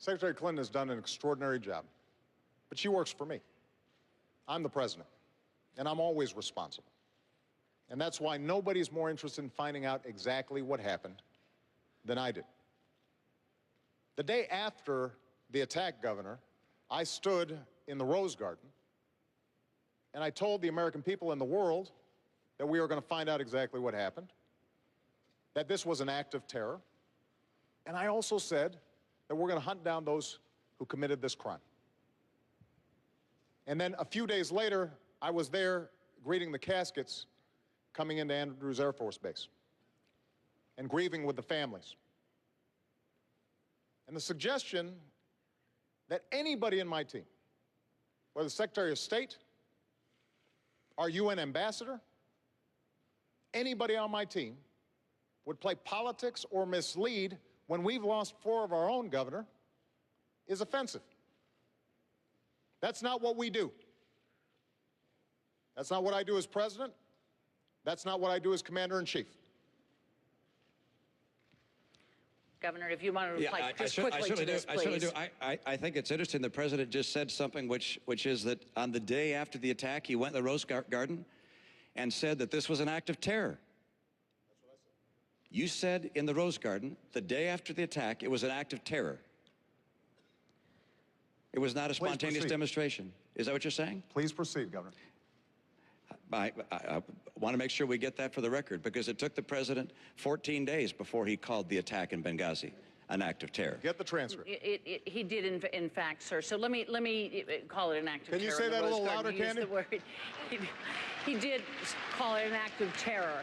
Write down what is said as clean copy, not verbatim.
Secretary Clinton has done an extraordinary job, but she works for me. I'm the president, and I'm always responsible. And that's why nobody's more interested in finding out exactly what happened than I did. The day after the attack, Governor, I stood in the Rose Garden, and I told the American people and the world that we were going to find out exactly what happened, that this was an act of terror, and I also said that we're going to hunt down those who committed this crime. And then a few days later, I was there greeting the caskets coming into Andrews Air Force Base and grieving with the families. And the suggestion that anybody in my team, whether the Secretary of State, our UN ambassador, anybody on my team would play politics or mislead when we've lost 4 of our own, Governor, is offensive. That's not what we do. That's not what I do as president. That's not what I do as commander-in-chief. Governor, if you want to reply just quickly to this, please. I certainly do. I think it's interesting the president just said something which is that on the day after the attack, he went to the Rose Garden and said that this was an act of terror. That's what I said. You said in the Rose Garden, the day after the attack, it was an act of terror. It was not a spontaneous demonstration. Is that what you're saying? Please proceed, Governor. I want to make sure we get that for the record, because it took the president 14 days before he called the attack in Benghazi an act of terror. Get the transcript. He did, in fact, sir. So let me call it an act of terror. Can you say that a little louder, Candy? He did call it an act of terror.